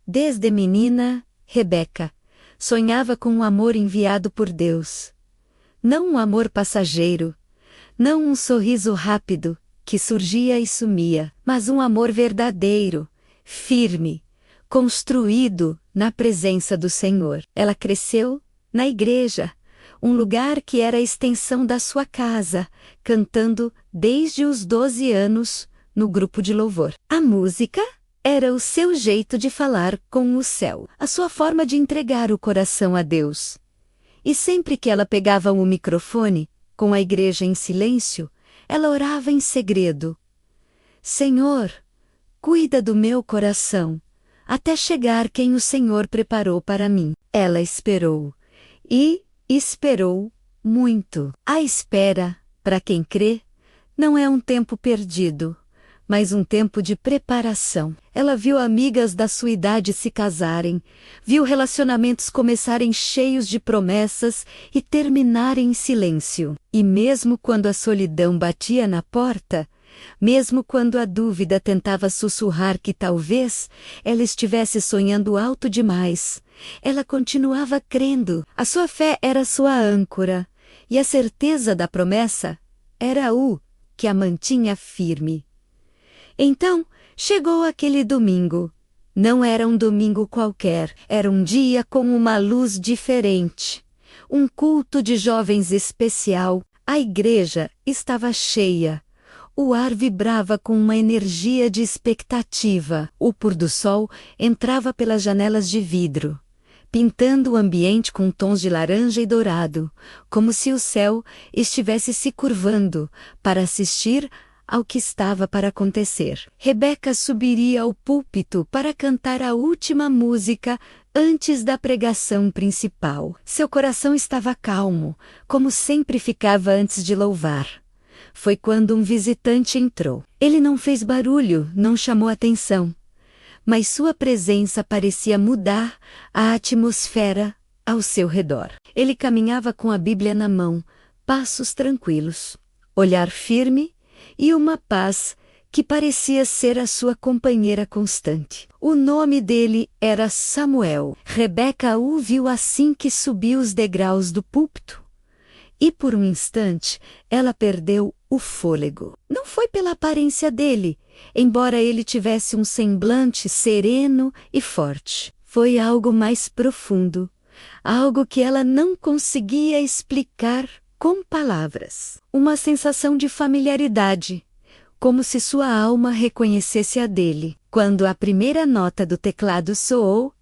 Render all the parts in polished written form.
Desde menina, Rebeca sonhava com um amor enviado por Deus. Não um amor passageiro, não um sorriso rápido, que surgia e sumia, mas um amor verdadeiro, firme, construído na presença do Senhor. Ela cresceu na igreja, um lugar que era a extensão da sua casa, cantando desde os 12 anos no grupo de louvor. A música era o seu jeito de falar com o céu, a sua forma de entregar o coração a Deus. E sempre que ela pegava o microfone, com a igreja em silêncio, ela orava em segredo: Senhor, cuida do meu coração, até chegar quem o Senhor preparou para mim. Ela esperou, e esperou muito. A espera, para quem crê, não é um tempo perdido, mas um tempo de preparação. Ela viu amigas da sua idade se casarem, viu relacionamentos começarem cheios de promessas e terminarem em silêncio. E mesmo quando a solidão batia na porta, mesmo quando a dúvida tentava sussurrar que talvez ela estivesse sonhando alto demais, ela continuava crendo. A sua fé era sua âncora, e a certeza da promessa era o que a mantinha firme. Então, chegou aquele domingo. Não era um domingo qualquer, era um dia com uma luz diferente. Um culto de jovens especial. A igreja estava cheia. O ar vibrava com uma energia de expectativa. O pôr do sol entrava pelas janelas de vidro, pintando o ambiente com tons de laranja e dourado, como se o céu estivesse se curvando para assistir ao que estava para acontecer. Rebeca subiria ao púlpito para cantar a última música antes da pregação principal. Seu coração estava calmo, como sempre ficava antes de louvar. Foi quando um visitante entrou. Ele não fez barulho, não chamou atenção, mas sua presença parecia mudar a atmosfera ao seu redor. Ele caminhava com a Bíblia na mão, passos tranquilos, olhar firme e uma paz que parecia ser a sua companheira constante. O nome dele era Samuel. Rebeca o viu assim que subiu os degraus do púlpito. E por um instante, ela perdeu o fôlego. Não foi pela aparência dele, embora ele tivesse um semblante sereno e forte. Foi algo mais profundo, algo que ela não conseguia explicar com palavras. Uma sensação de familiaridade, como se sua alma reconhecesse a dele. Quando a primeira nota do teclado soou,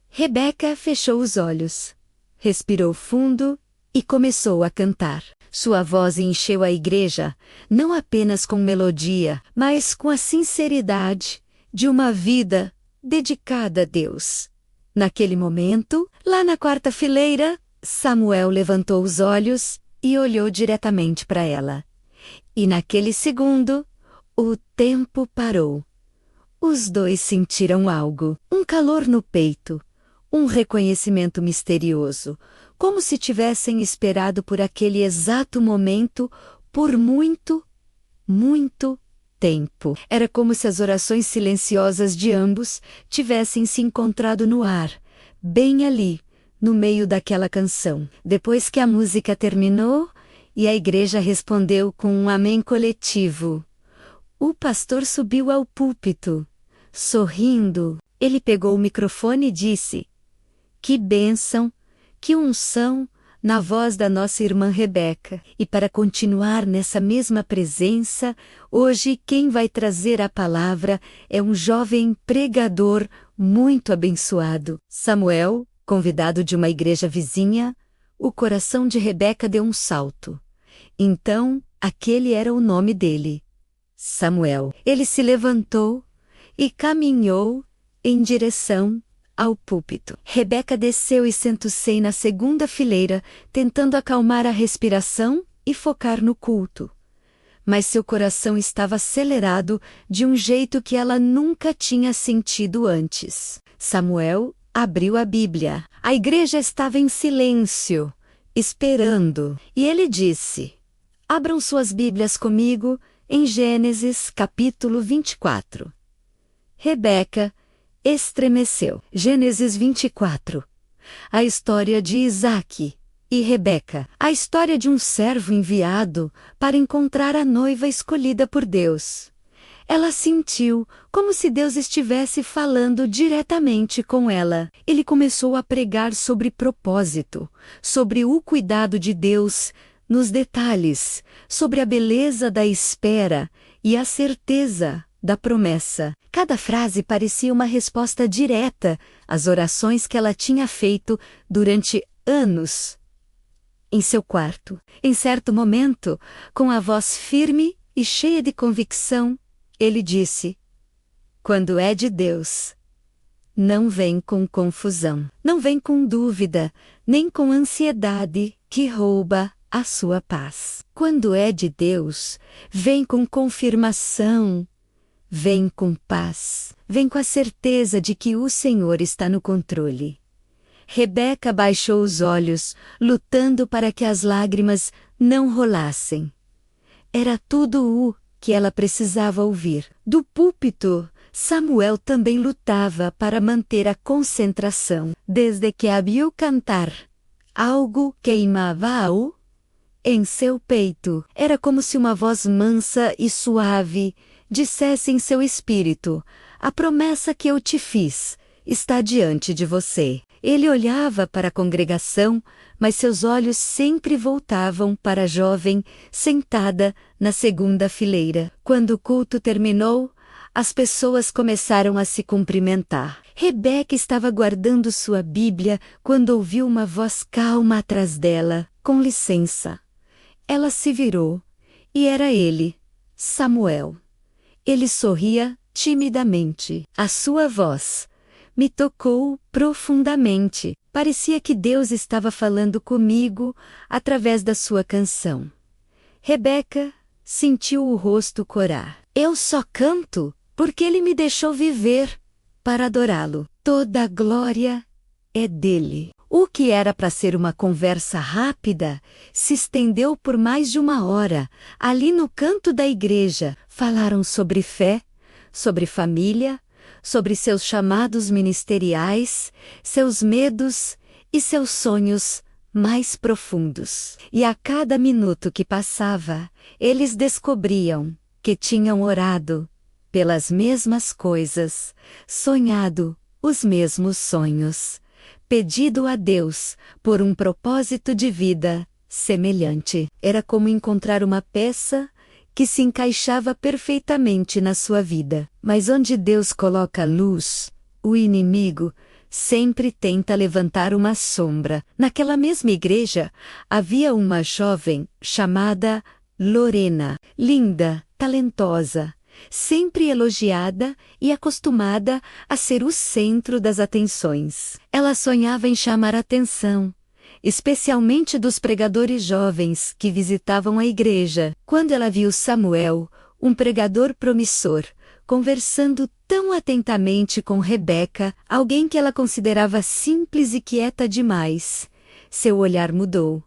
Rebeca fechou os olhos, respirou fundo e começou a cantar. Sua voz encheu a igreja, não apenas com melodia, mas com a sinceridade de uma vida dedicada a Deus. Naquele momento, lá na quarta fileira, Samuel levantou os olhos e olhou diretamente para ela. E naquele segundo, o tempo parou. Os dois sentiram algo, um calor no peito, um reconhecimento misterioso, como se tivessem esperado por aquele exato momento por muito, muito tempo. Era como se as orações silenciosas de ambos tivessem se encontrado no ar, bem ali, no meio daquela canção. Depois que a música terminou e a igreja respondeu com um amém coletivo, o pastor subiu ao púlpito. Sorrindo, ele pegou o microfone e disse: "Que bênção, que unção na voz da nossa irmã Rebeca. E para continuar nessa mesma presença, hoje quem vai trazer a palavra é um jovem pregador muito abençoado." Samuel, convidado de uma igreja vizinha, o coração de Rebeca deu um salto. Então, aquele era o nome dele, Samuel. Ele se levantou e caminhou em direção ao púlpito. Rebeca desceu e sentou-se na segunda fileira, tentando acalmar a respiração e focar no culto. Mas seu coração estava acelerado de um jeito que ela nunca tinha sentido antes. Samuel abriu a Bíblia. A igreja estava em silêncio, esperando. E ele disse: "Abram suas Bíblias comigo em Gênesis capítulo 24. Rebeca estremeceu. Gênesis 24. A história de Isaque e Rebeca. A história de um servo enviado para encontrar a noiva escolhida por Deus. Ela sentiu como se Deus estivesse falando diretamente com ela. Ele começou a pregar sobre propósito, sobre o cuidado de Deus nos detalhes, sobre a beleza da espera e a certeza da promessa. Cada frase parecia uma resposta direta às orações que ela tinha feito durante anos em seu quarto. Em certo momento, com a voz firme e cheia de convicção, ele disse: quando é de Deus, não vem com confusão, não vem com dúvida, nem com ansiedade que rouba a sua paz. Quando é de Deus, vem com confirmação, vem com paz, vem com a certeza de que o Senhor está no controle. Rebeca baixou os olhos, lutando para que as lágrimas não rolassem. Era tudo o que ela precisava ouvir. Do púlpito, Samuel também lutava para manter a concentração. Desde que a viu cantar, algo queimava-o em seu peito. Era como se uma voz mansa e suave dissesse em seu espírito: a promessa que eu te fiz está diante de você. Ele olhava para a congregação, mas seus olhos sempre voltavam para a jovem sentada na segunda fileira. Quando o culto terminou, as pessoas começaram a se cumprimentar. Rebeca estava guardando sua Bíblia quando ouviu uma voz calma atrás dela: com licença. Ela se virou, e era ele, Samuel. Ele sorria timidamente. A sua voz me tocou profundamente. Parecia que Deus estava falando comigo através da sua canção. Rebeca sentiu o rosto corar. Eu só canto porque Ele me deixou viver para adorá-lo. Toda a glória é dele. O que era para ser uma conversa rápida se estendeu por mais de 1 hora. Ali no canto da igreja, falaram sobre fé, sobre família, sobre seus chamados ministeriais, seus medos e seus sonhos mais profundos. E a cada minuto que passava, eles descobriam que tinham orado pelas mesmas coisas, sonhado os mesmos sonhos, pedido a Deus por um propósito de vida semelhante. Era como encontrar uma peça que se encaixava perfeitamente na sua vida. Mas onde Deus coloca luz, o inimigo sempre tenta levantar uma sombra. Naquela mesma igreja, havia uma jovem chamada Lorena, linda, talentosa, sempre elogiada e acostumada a ser o centro das atenções. Ela sonhava em chamar a atenção, especialmente dos pregadores jovens que visitavam a igreja. Quando ela viu Samuel, um pregador promissor, conversando tão atentamente com Rebeca, alguém que ela considerava simples e quieta demais, seu olhar mudou.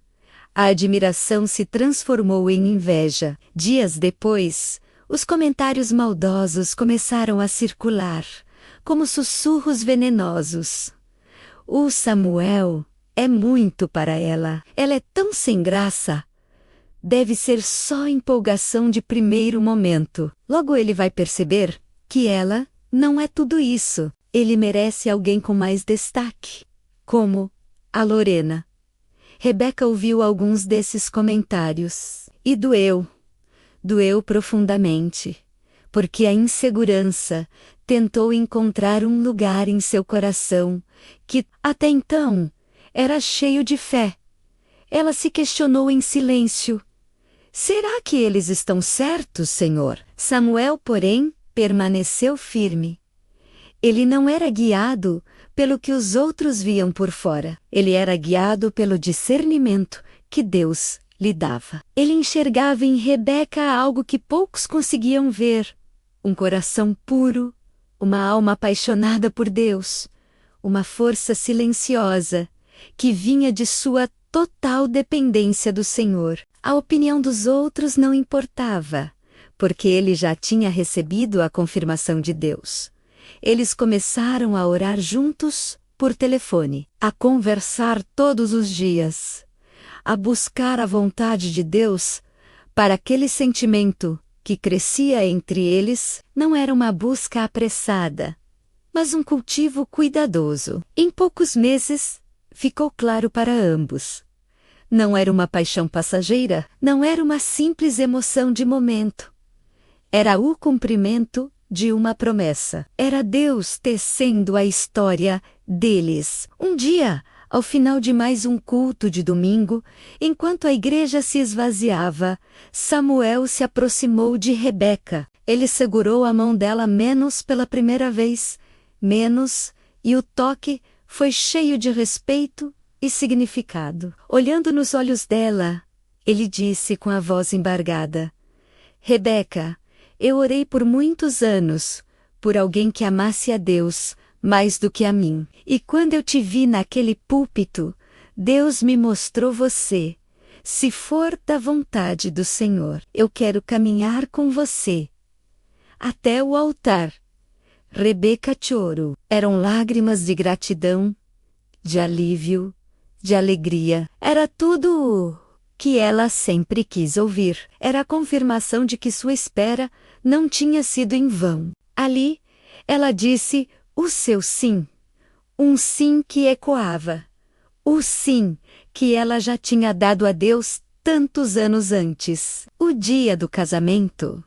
A admiração se transformou em inveja. Dias depois, os comentários maldosos começaram a circular, como sussurros venenosos. O Samuel é muito para ela. Ela é tão sem graça. Deve ser só empolgação de primeiro momento. Logo ele vai perceber que ela não é tudo isso. Ele merece alguém com mais destaque, como a Lorena. Rebeca ouviu alguns desses comentários e doeu profundamente, porque a insegurança tentou encontrar um lugar em seu coração que, até então, era cheio de fé. Ela se questionou em silêncio: será que eles estão certos, Senhor? Samuel, porém, permaneceu firme. Ele não era guiado pelo que os outros viam por fora. Ele era guiado pelo discernimento que Deus lhe dava. Ele enxergava em Rebeca algo que poucos conseguiam ver: um coração puro, uma alma apaixonada por Deus, uma força silenciosa que vinha de sua total dependência do Senhor. A opinião dos outros não importava, porque ele já tinha recebido a confirmação de Deus. Eles começaram a orar juntos, por telefone, a conversar todos os dias, a buscar a vontade de Deus. Para aquele sentimento que crescia entre eles, não era uma busca apressada, mas um cultivo cuidadoso. Em poucos meses, ficou claro para ambos. Não era uma paixão passageira, não era uma simples emoção de momento. Era o cumprimento de uma promessa. Era Deus tecendo a história deles. Um dia, ao final de mais um culto de domingo, enquanto a igreja se esvaziava, Samuel se aproximou de Rebeca. Ele segurou a mão dela menos pela primeira vez, e o toque foi cheio de respeito e significado. Olhando nos olhos dela, ele disse com a voz embargada: Rebeca, eu orei por muitos anos, por alguém que amasse a Deus mais do que a mim. E quando eu te vi naquele púlpito, Deus me mostrou você. Se for da vontade do Senhor, eu quero caminhar com você até o altar. Rebeca chorou. Eram lágrimas de gratidão, de alívio, de alegria. Era tudo o que ela sempre quis ouvir. Era a confirmação de que sua espera não tinha sido em vão. Ali, ela disse o seu sim. Um sim que ecoava. O sim que ela já tinha dado a Deus tantos anos antes. O dia do casamento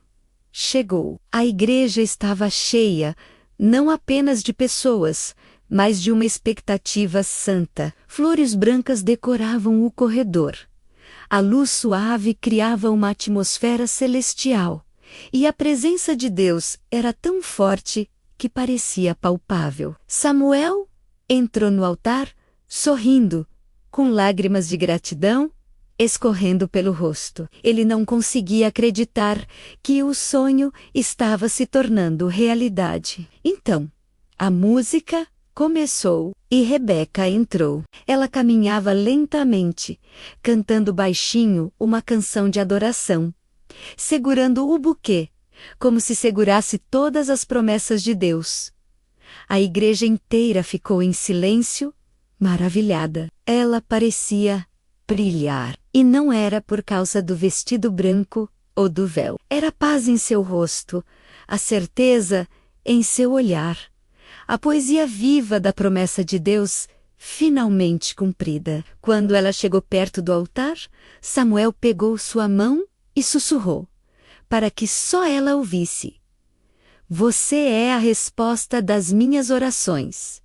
chegou. A igreja estava cheia, não apenas de pessoas, mas de uma expectativa santa. Flores brancas decoravam o corredor. A luz suave criava uma atmosfera celestial. E a presença de Deus era tão forte que parecia palpável. Samuel entrou no altar, sorrindo, com lágrimas de gratidão escorrendo pelo rosto. Ele não conseguia acreditar que o sonho estava se tornando realidade. Então, a música começou e Rebeca entrou. Ela caminhava lentamente, cantando baixinho uma canção de adoração, segurando o buquê, como se segurasse todas as promessas de Deus. A igreja inteira ficou em silêncio, maravilhada. Ela parecia brilhar. E não era por causa do vestido branco ou do véu. Era paz em seu rosto, a certeza em seu olhar, a poesia viva da promessa de Deus finalmente cumprida. Quando ela chegou perto do altar, Samuel pegou sua mão e sussurrou, para que só ela ouvisse: Você é a resposta das minhas orações.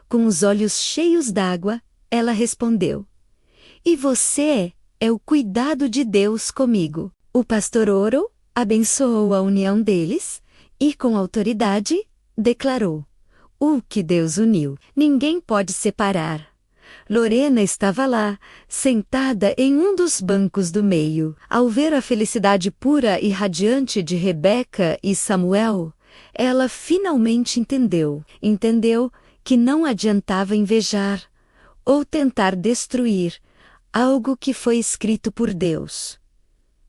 Com os olhos cheios d'água, ela respondeu: E você é o cuidado de Deus comigo. O pastor Oro abençoou a união deles e, com autoridade, declarou: O que Deus uniu, ninguém pode separar. Lorena estava lá, sentada em um dos bancos do meio. Ao ver a felicidade pura e radiante de Rebeca e Samuel, ela finalmente entendeu. Entendeu que não adiantava invejar ou tentar destruir algo que foi escrito por Deus.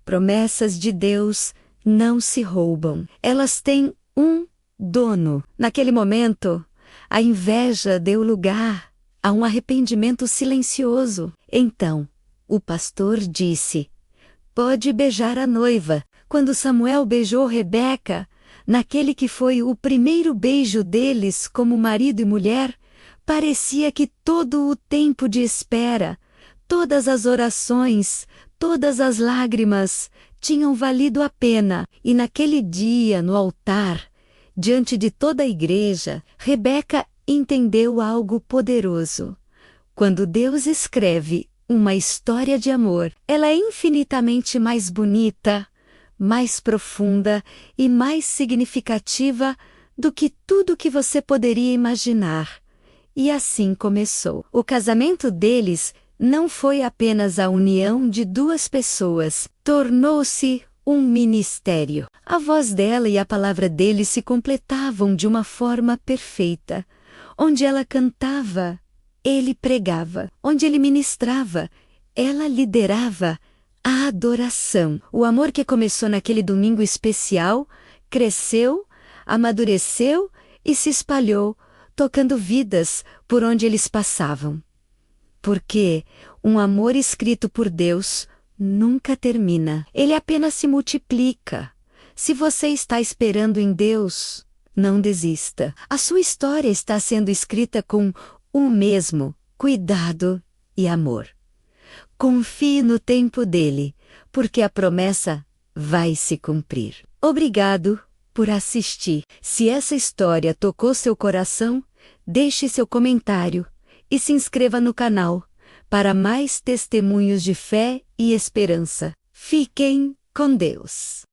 Promessas de Deus não se roubam. Elas têm um dono. Naquele momento, a inveja deu lugar a um arrependimento silencioso. Então, o pastor disse: Pode beijar a noiva. Quando Samuel beijou Rebeca, naquele que foi o primeiro beijo deles como marido e mulher, parecia que todo o tempo de espera, todas as orações, todas as lágrimas tinham valido a pena. E naquele dia, no altar, diante de toda a igreja, Rebeca entendeu algo poderoso. Quando Deus escreve uma história de amor, ela é infinitamente mais bonita, mais profunda e mais significativa do que tudo que você poderia imaginar. E assim começou. O casamento deles não foi apenas a união de duas pessoas, tornou-se um ministério. A voz dela e a palavra dele se completavam de uma forma perfeita. Onde ela cantava, ele pregava. Onde ele ministrava, ela liderava a adoração. O amor que começou naquele domingo especial cresceu, amadureceu e se espalhou, tocando vidas por onde eles passavam. Porque um amor escrito por Deus nunca termina, ele apenas se multiplica. Se você está esperando em Deus, não desista. A sua história está sendo escrita com o mesmo cuidado e amor. Confie no tempo dele, porque a promessa vai se cumprir. Obrigado por assistir. Se essa história tocou seu coração, deixe seu comentário e se inscreva no canal para mais testemunhos de fé e esperança. Fiquem com Deus.